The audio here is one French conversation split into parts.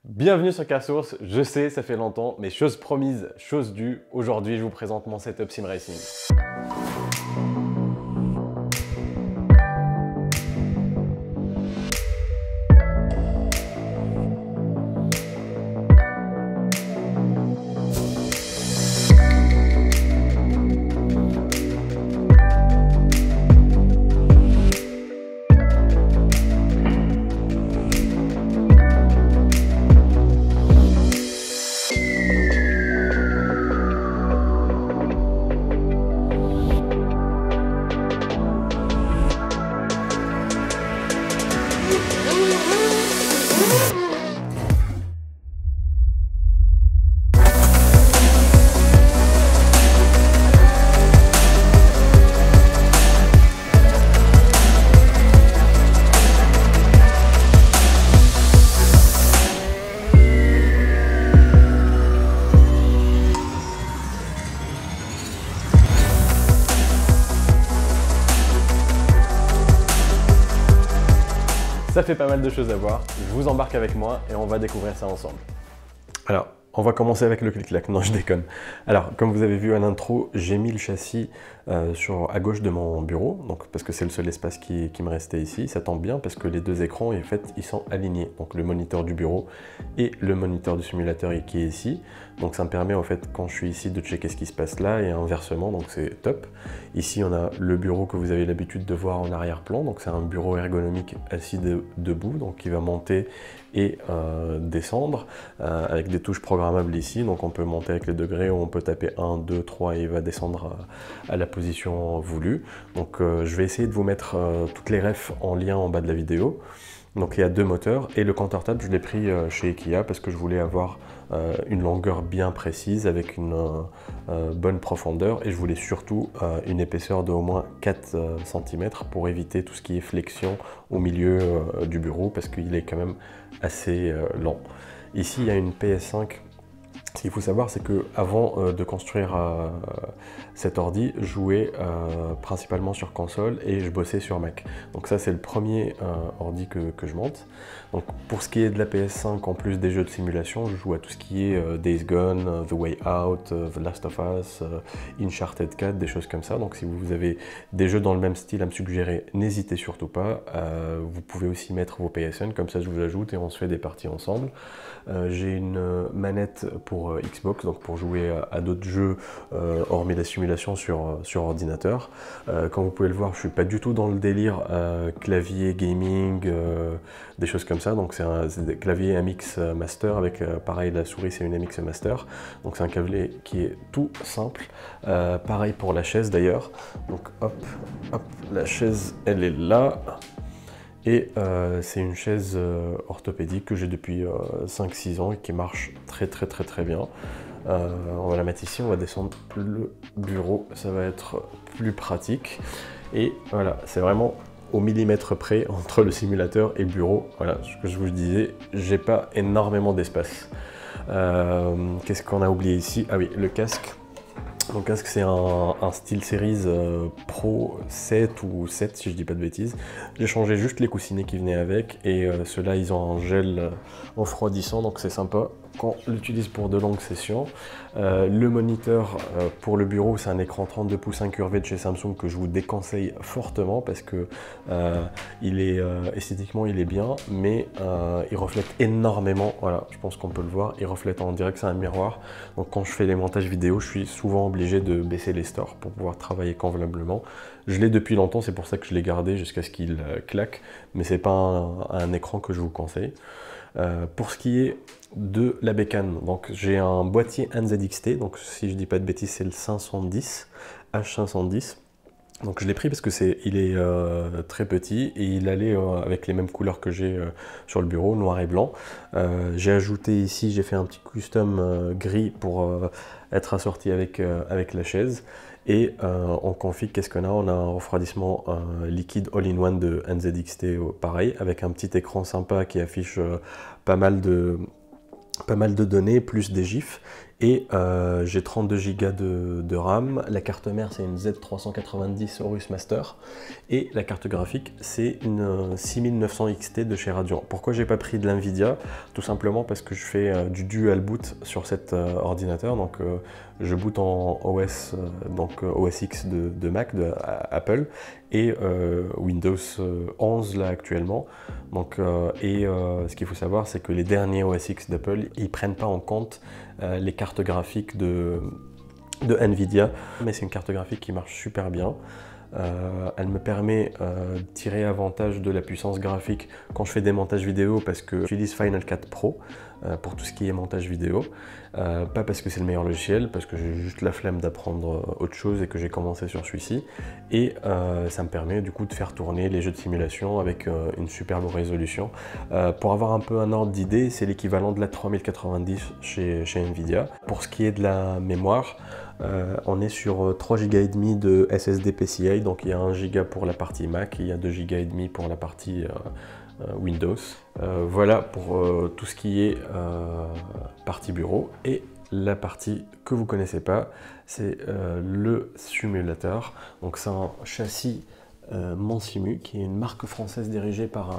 Bienvenue sur CarSource, je sais ça fait longtemps, mais chose promise, chose due, aujourd'hui je vous présente mon setup Sim Racing. Ça fait pas mal de choses à voir, je vous embarque avec moi et on va découvrir ça ensemble. Alors, on va commencer avec le clic-clac, non je déconne. Alors, comme vous avez vu à l'intro, j'ai mis le châssis à gauche de mon bureau, donc, parce que c'est le seul espace qui me restait ici. Ça tombe bien parce que les deux écrans, en fait, ils sont alignés. Donc le moniteur du bureau et le moniteur du simulateur qui est ici. Donc ça me permet en fait, quand je suis ici, de checker ce qui se passe là et inversement, donc c'est top. Ici, on a le bureau que vous avez l'habitude de voir en arrière-plan. Donc c'est un bureau ergonomique assis debout, donc qui va monter et descendre avec des touches programmables ici. Donc on peut monter avec les degrés, on peut taper 1, 2, 3 et il va descendre à la position voulue. Donc je vais essayer de vous mettre toutes les refs en lien en bas de la vidéo. Donc il y a deux moteurs et le compteur-table je l'ai pris chez Ikea parce que je voulais avoir une longueur bien précise avec une bonne profondeur et je voulais surtout une épaisseur de au moins 4 cm pour éviter tout ce qui est flexion au milieu du bureau parce qu'il est quand même assez lent. Ici il y a une PS5. Ce qu'il faut savoir, c'est que avant de construire cet ordi, je jouais principalement sur console et je bossais sur Mac. Donc ça, c'est le premier ordi que je monte. Donc pour ce qui est de la PS5, en plus des jeux de simulation, je joue à tout ce qui est Days Gone, The Way Out, The Last of Us, Uncharted 4, des choses comme ça. Donc si vous avez des jeux dans le même style à me suggérer, n'hésitez surtout pas. Vous pouvez aussi mettre vos PSN, comme ça je vous ajoute et on se fait des parties ensemble. J'ai une manette pour Xbox, donc pour jouer à d'autres jeux hormis la simulation sur ordinateur. Comme vous pouvez le voir, je suis pas du tout dans le délire clavier gaming, des choses comme ça. Donc c'est des claviers MX Master avec pareil, la souris c'est une MX Master. Donc c'est un clavier qui est tout simple. Pareil pour la chaise d'ailleurs. Donc hop, hop, la chaise elle est là. Et c'est une chaise orthopédique que j'ai depuis 5-6 ans et qui marche très bien. On va la mettre ici, on va descendre le bureau, ça va être plus pratique. Et voilà, c'est vraiment au millimètre près entre le simulateur et le bureau. Voilà, ce que je vous disais, j'ai pas énormément d'espace. Qu'est-ce qu'on a oublié ici? Ah oui, le casque. Mon casque c'est un SteelSeries Pro 7 ou 7 si je dis pas de bêtises. J'ai changé juste les coussinets qui venaient avec et ceux-là ils ont un gel refroidissant donc c'est sympa quand on l'utilise pour de longues sessions. Le moniteur pour le bureau c'est un écran 32 pouces incurvé de chez Samsung que je vous déconseille fortement parce que esthétiquement il est bien mais il reflète énormément, voilà je pense qu'on peut le voir, il reflète en direct, c'est un miroir donc quand je fais les montages vidéo je suis souvent obligé de baisser les stores pour pouvoir travailler convenablement. Je l'ai depuis longtemps, c'est pour ça que je l'ai gardé jusqu'à ce qu'il claque, mais c'est pas un écran que je vous conseille. Pour ce qui est de la bécane, donc j'ai un boîtier NZXT, donc si je dis pas de bêtises c'est le 510, H510. Donc je l'ai pris parce que il est très petit et il allait avec les mêmes couleurs que j'ai sur le bureau, noir et blanc. J'ai ajouté ici, j'ai fait un petit custom gris pour être assorti avec la chaise. Et en config, qu'est-ce qu'on a? On a un refroidissement liquide all-in-one de NZXT, pareil, avec un petit écran sympa qui affiche pas mal de données, plus des gifs. Et j'ai 32 Go de RAM. La carte mère, c'est une Z390 Aorus Master. Et la carte graphique, c'est une 6900 XT de chez Radeon. Pourquoi j'ai pas pris de l'Nvidia? Tout simplement parce que je fais du dual boot sur cet ordinateur. Donc je boot en OS, donc OS X de Mac, de Apple, et Windows 11 là actuellement. Donc, ce qu'il faut savoir, c'est que les derniers OS X d'Apple, ils prennent pas en compte les cartes graphiques de Nvidia, mais c'est une carte graphique qui marche super bien. Elle me permet de tirer avantage de la puissance graphique quand je fais des montages vidéo parce que j'utilise Final Cut Pro pour tout ce qui est montage vidéo. Pas parce que c'est le meilleur logiciel, parce que j'ai juste la flemme d'apprendre autre chose et que j'ai commencé sur celui-ci. Et ça me permet du coup de faire tourner les jeux de simulation avec une superbe résolution. Pour avoir un peu un ordre d'idée, c'est l'équivalent de la 3090 chez Nvidia. Pour ce qui est de la mémoire, on est sur 3 Go et demi de SSD PCI, donc il y a 1 Go pour la partie Mac, il y a 2 Go et demi pour la partie Windows. Voilà pour tout ce qui est partie bureau. Et la partie que vous connaissez pas, c'est le simulateur. Donc c'est un châssis Mansimu, qui est une marque française dirigée par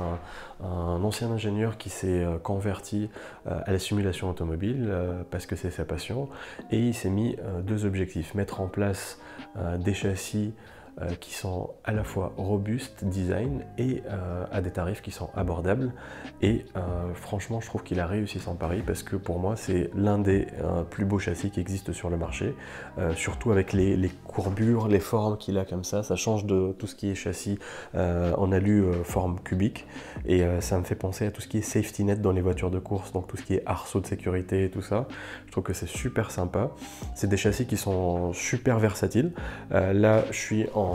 un ancien ingénieur qui s'est converti à la simulation automobile parce que c'est sa passion, et il s'est mis deux objectifs: mettre en place des châssis qui sont à la fois robustes, design, et à des tarifs qui sont abordables. Et franchement, je trouve qu'il a réussi son pari, parce que pour moi, c'est l'un des plus beaux châssis qui existent sur le marché, surtout avec les courbures, les formes qu'il a comme ça change de tout ce qui est châssis en alu forme cubique, et ça me fait penser à tout ce qui est safety net dans les voitures de course, donc tout ce qui est arceau de sécurité et tout ça. Je trouve que c'est super sympa. C'est des châssis qui sont super versatiles. Là, je suis en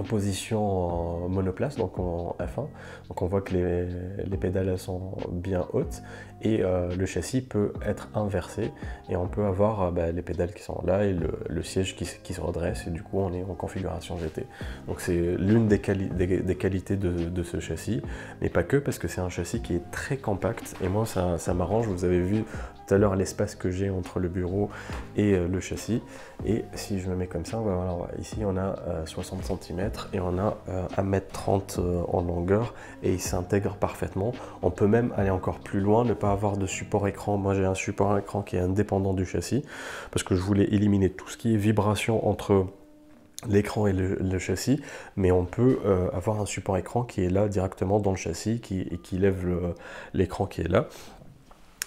position monoplace, donc en F1, donc on voit que les pédales elles sont bien hautes, et le châssis peut être inversé, et on peut avoir les pédales qui sont là et le siège qui se redresse, et du coup on est en configuration GT. Donc c'est l'une des qualités de ce châssis, mais pas que, parce que c'est un châssis qui est très compact, et moi ça m'arrange. Vous avez vu tout à l'heure l'espace que j'ai entre le bureau et le châssis, et si je me mets comme ça, voilà, ici on a 60 cm et on a 1,30 m en longueur, et il s'intègre parfaitement. On peut même aller encore plus loin, ne pas avoir de support écran. Moi j'ai un support écran qui est indépendant du châssis, parce que je voulais éliminer tout ce qui est vibration entre l'écran et le châssis, mais on peut avoir un support écran qui est là directement dans le châssis, qui lève l'écran qui est là.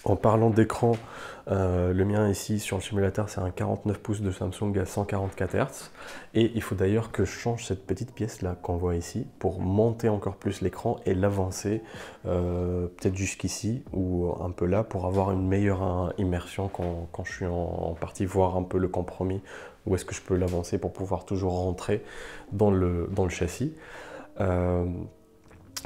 En parlant d'écran, le mien ici sur le simulateur, c'est un 49 pouces de Samsung à 144 Hz, et il faut d'ailleurs que je change cette petite pièce là qu'on voit ici pour monter encore plus l'écran et l'avancer peut-être jusqu'ici ou un peu là, pour avoir une meilleure immersion quand je suis en partie, voir un peu le compromis, où est-ce que je peux l'avancer pour pouvoir toujours rentrer dans le châssis.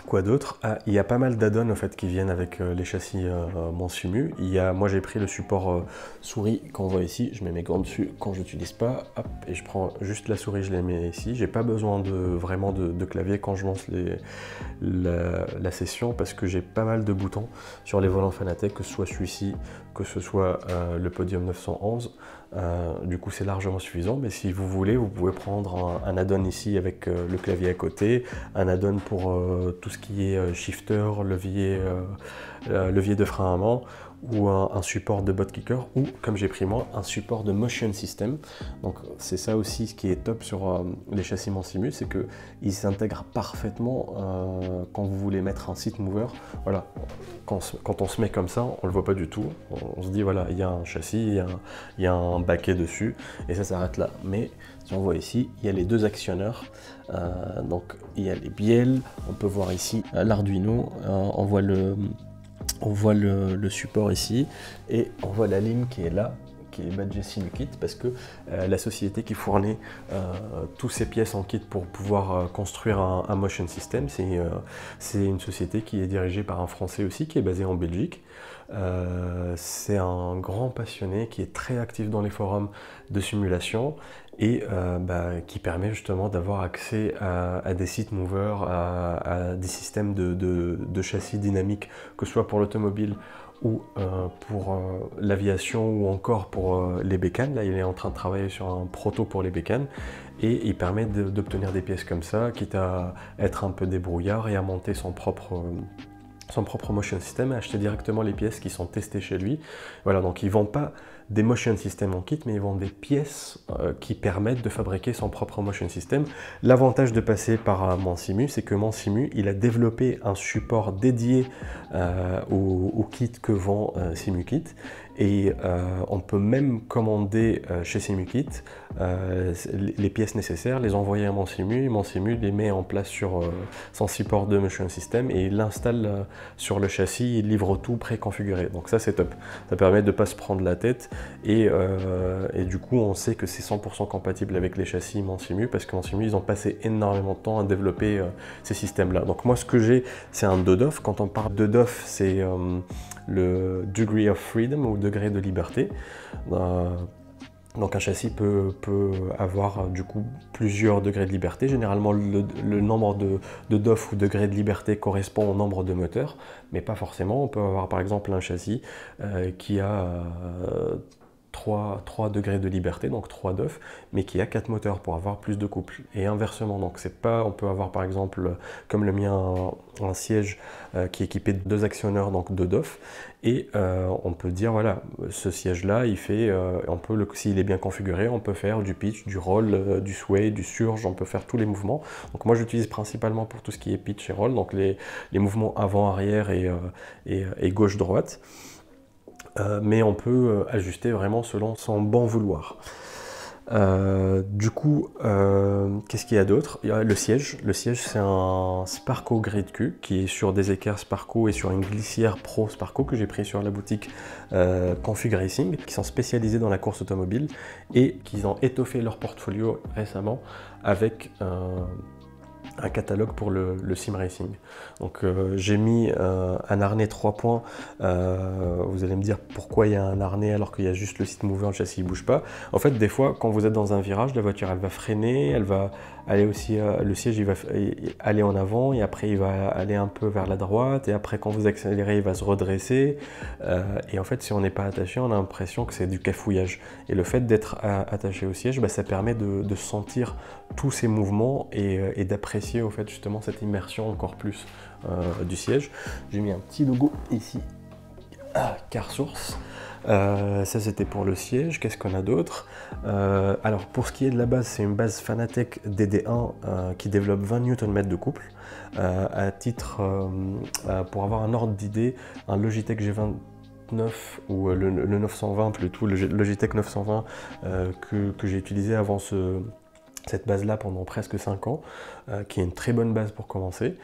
Quoi d'autre? Il y a pas mal d'add-ons en fait qui viennent avec les châssis Mansimu. Moi j'ai pris le support souris qu'on voit ici, je mets mes gants dessus quand je n'utilise pas, hop, et je prends juste la souris, je les mets ici. J'ai pas besoin vraiment de clavier quand je lance la session, parce que j'ai pas mal de boutons sur les volants Fanatec, que ce soit celui-ci, que ce soit le Podium 911. Du coup c'est largement suffisant, mais si vous voulez, vous pouvez prendre un add-on ici avec le clavier à côté, un add-on pour tout ce qui est shifter, levier de frein à main, ou un support de bot kicker, ou comme j'ai pris moi, un support de motion system. Donc c'est ça aussi ce qui est top sur les châssis Mansimu, c'est qu'ils s'intègrent parfaitement quand vous voulez mettre un seat mover. Voilà, quand on se met comme ça, on le voit pas du tout, on se dit voilà, il y a un châssis, il y a un baquet dessus, et ça s'arrête là. Mais si on voit ici, il y a les deux actionneurs, donc il y a les bielles, on peut voir ici l'Arduino, on voit le support ici, et on voit la ligne qui est là, qui est badgée Sinukit, parce que la société qui fournit toutes ces pièces en kit pour pouvoir construire un motion system, c'est une société qui est dirigée par un Français aussi, qui est basé en Belgique. C'est un grand passionné qui est très actif dans les forums de simulation, et qui permet justement d'avoir accès à des seat movers, à des systèmes de châssis dynamiques, que ce soit pour l'automobile ou pour l'aviation ou encore pour les bécanes. Là, il est en train de travailler sur un proto pour les bécanes et il permet d'obtenir des pièces comme ça, quitte à être un peu débrouillard et à monter son propre motion system et acheter directement les pièces qui sont testées chez lui. Voilà, donc ils ne vendent pas des motion systems en kit, mais ils vendent des pièces qui permettent de fabriquer son propre motion system. L'avantage de passer par Mansimu, c'est que Mansimu, il a développé un support dédié au kit que vend SimuKit. Et on peut même commander chez SimuKit les pièces nécessaires, les envoyer à Mansimu, et Mansimu les met en place sur son support de motion system et il l'installe sur le châssis, il livre tout préconfiguré. Donc ça c'est top, ça permet de ne pas se prendre la tête et du coup on sait que c'est 100% compatible avec les châssis Mansimu parce que Mansimu ils ont passé énormément de temps à développer ces systèmes là. Donc moi ce que j'ai c'est un DOF. Quand on parle de DOF c'est le degree of freedom ou degré de liberté. Donc un châssis peut avoir du coup plusieurs degrés de liberté. Généralement le nombre de DOF ou degrés de liberté correspond au nombre de moteurs, mais pas forcément. On peut avoir par exemple un châssis qui a 3 degrés de liberté, donc 3 DOF, mais qui a 4 moteurs pour avoir plus de couple. Et inversement, donc c'est pas, on peut avoir par exemple, comme le mien, un siège qui est équipé de 2 actionneurs, donc 2 DOF, et on peut dire, voilà, ce siège-là, il fait, s'il est bien configuré, on peut faire du pitch, du roll, du sway, du surge, on peut faire tous les mouvements. Donc moi j'utilise principalement pour tout ce qui est pitch et roll, donc les mouvements avant-arrière et gauche-droite. Mais on peut ajuster vraiment selon son bon vouloir. Du coup, qu'est-ce qu'il y a d'autre? Il y a le siège. Le siège, c'est un Sparco Grid Q qui est sur des équerres Sparco et sur une glissière Pro Sparco que j'ai pris sur la boutique Config Racing, qui sont spécialisés dans la course automobile et qui ont étoffé leur portfolio récemment avec un catalogue pour le sim racing. Donc j'ai mis un harnais 3 points. Vous allez me dire pourquoi il y a un harnais alors qu'il y a juste le seat mover, le châssis ne bouge pas. En fait, des fois, quand vous êtes dans un virage, la voiture elle va freiner, elle va aller aussi, le siège il va aller en avant et après il va aller un peu vers la droite et après quand vous accélérez, il va se redresser. Et en fait, si on n'est pas attaché, on a l'impression que c'est du cafouillage. Et le fait d'être attaché au siège, bah, ça permet de sentir tous ces mouvements et d'apprécier au fait justement cette immersion encore plus du siège. J'ai mis un petit logo ici, Car Source. Ça c'était pour le siège. Qu'est-ce qu'on a d'autre? Alors pour ce qui est de la base, c'est une base Fanatec DD1 qui développe 20 Nm de couple. À titre, pour avoir un ordre d'idée, un Logitech G29 ou le 920, plutôt le Logitech 920 que j'ai utilisé avant cette base-là pendant presque 5 ans, qui est une très bonne base pour commencer.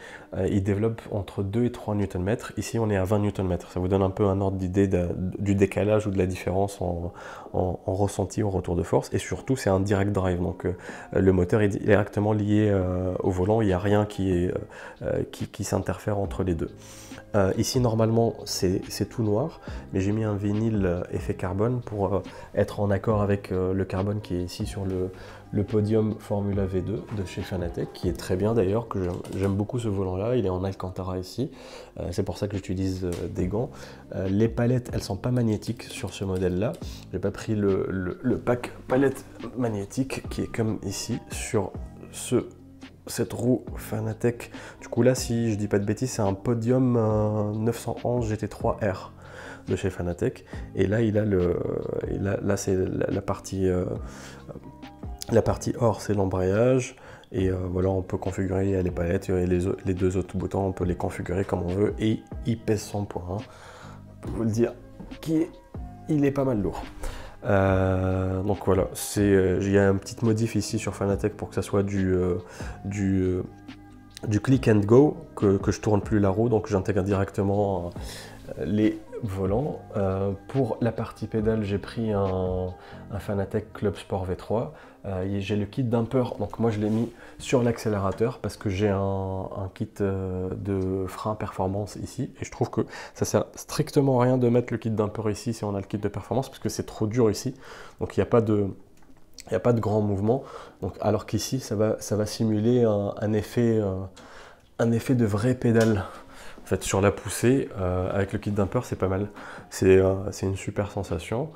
Il développe entre 2 et 3 Nm. Ici, on est à 20 Nm. Ça vous donne un peu un ordre d'idée du décalage ou de la différence en ressenti au retour de force. Et surtout, c'est un direct drive. Donc, le moteur est directement lié au volant. Il n'y a rien qui s'interfère entre les deux. Ici, normalement, c'est tout noir, mais j'ai mis un vinyle effet carbone pour être en accord avec le carbone qui est ici sur le Podium Formula V2 de chez Fanatec, qui est très bien d'ailleurs, que j'aime beaucoup ce volant-là. Il est en Alcantara ici, c'est pour ça que j'utilise des gants. Les palettes, elles sont pas magnétiques sur ce modèle-là. J'ai pas pris le pack palette magnétique qui est comme ici sur cette roue Fanatec. Du coup là, si je dis pas de bêtises, c'est un Podium 911 GT3R de chez Fanatec. Et là, il a là c'est la partie or, c'est l'embrayage. Et voilà, on peut configurer les palettes et les 2 autres boutons, on peut les configurer comme on veut. Et il pèse 100 points. Hein. Je peux vous le dire, il est pas mal lourd. Donc voilà, il y a une petite modif ici sur Fanatec pour que ça soit du click and go, que je tourne plus la roue, donc j'intègre directement les volants. Pour la partie pédale, j'ai pris un Fanatec Club Sport V3. J'ai le kit dumper, donc moi je l'ai mis sur l'accélérateur parce que j'ai un kit de frein performance ici et je trouve que ça sert strictement à rien de mettre le kit dumper ici si on a le kit de performance parce que c'est trop dur ici, donc il n'y a pas de grand mouvement, donc, alors qu'ici ça va simuler un effet de vraie pédale. fait, sur la poussée, avec le kit dumper, c'est pas mal. C'est une super sensation.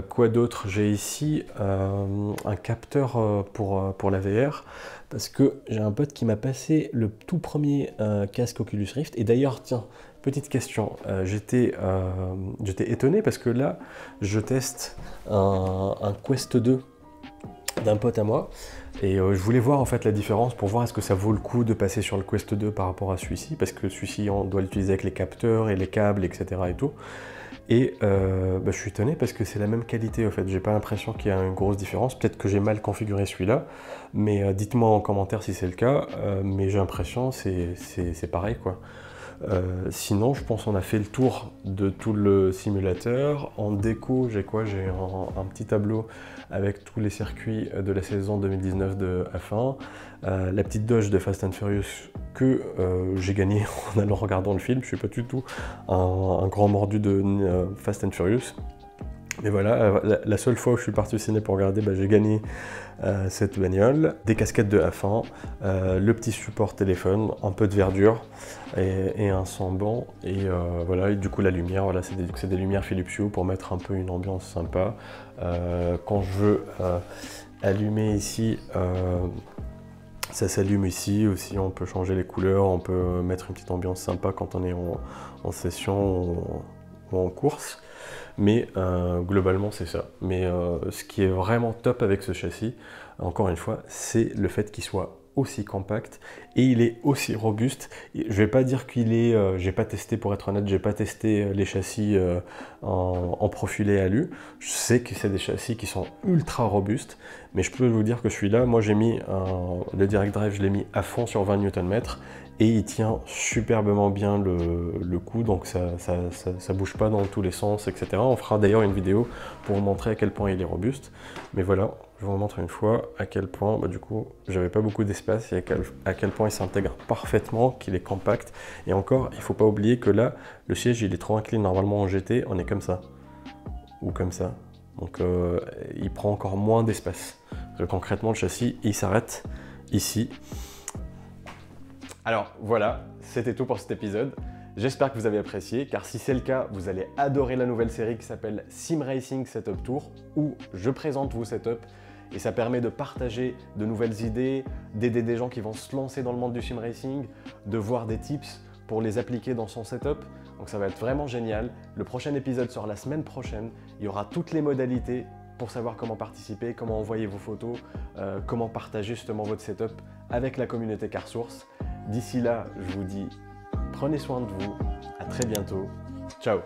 Quoi d'autre? J'ai ici un capteur pour la VR, parce que j'ai un pote qui m'a passé le tout premier casque Oculus Rift. Et d'ailleurs, tiens, petite question, j'étais étonné parce que là, je teste un Quest 2 d'un pote à moi. Et je voulais voir en fait la différence pour voir est-ce que ça vaut le coup de passer sur le Quest 2 par rapport à celui-ci, parce que celui-ci on doit l'utiliser avec les capteurs et les câbles, etc. et tout. Et je suis étonné parce que c'est la même qualité en fait, j'ai pas l'impression qu'il y a une grosse différence, peut-être que j'ai mal configuré celui-là, mais dites-moi en commentaire si c'est le cas, mais j'ai l'impression c'est pareil quoi. Sinon, je pense qu'on a fait le tour de tout le simulateur. En déco, j'ai quoi? J'ai un petit tableau avec tous les circuits de la saison 2019 de F1. La petite Dodge de Fast and Furious que j'ai gagné en allant regarder le film. Je suis pas du tout un grand mordu de Fast and Furious. Mais voilà, la seule fois où je suis parti au ciné pour regarder, j'ai gagné cette bagnole, des casquettes de F1, le petit support téléphone, un peu de verdure et un semblant. Et voilà, et du coup la lumière, voilà, c'est des lumières Philips Hue pour mettre un peu une ambiance sympa. Quand je veux allumer ici, ça s'allume ici aussi, on peut changer les couleurs, on peut mettre une petite ambiance sympa quand on est en session ou en course. Mais globalement c'est ça. Mais ce qui est vraiment top avec ce châssis, encore une fois, c'est le fait qu'il soit aussi compact et il est aussi robuste. Je vais pas dire qu'il est, j'ai pas testé pour être honnête, j'ai pas testé les châssis en profilé alu. Je sais que c'est des châssis qui sont ultra robustes, mais je peux vous dire que celui-là, moi j'ai mis le direct drive, je l'ai mis à fond sur 20 Nm et il tient superbement bien le coup, donc ça bouge pas dans tous les sens, etc. On fera d'ailleurs une vidéo pour vous montrer à quel point il est robuste. Mais voilà, je vous montre une fois à quel point, du coup, j'avais pas beaucoup d'espace et à quel point il s'intègre parfaitement, qu'il est compact. Et encore, il faut pas oublier que là, le siège, il est trop incliné. Normalement, en GT, on est comme ça, ou comme ça. Donc, il prend encore moins d'espace. Concrètement, le châssis, il s'arrête ici. Alors voilà, c'était tout pour cet épisode. J'espère que vous avez apprécié, car si c'est le cas, vous allez adorer la nouvelle série qui s'appelle Sim Racing Setup Tour, où je présente vos setups et ça permet de partager de nouvelles idées, d'aider des gens qui vont se lancer dans le monde du sim racing, de voir des tips pour les appliquer dans son setup. Donc ça va être vraiment génial. Le prochain épisode sort la semaine prochaine. Il y aura toutes les modalités pour savoir comment participer, comment envoyer vos photos, comment partager justement votre setup avec la communauté CarSource. D'ici là, je vous dis, prenez soin de vous, à très bientôt, ciao!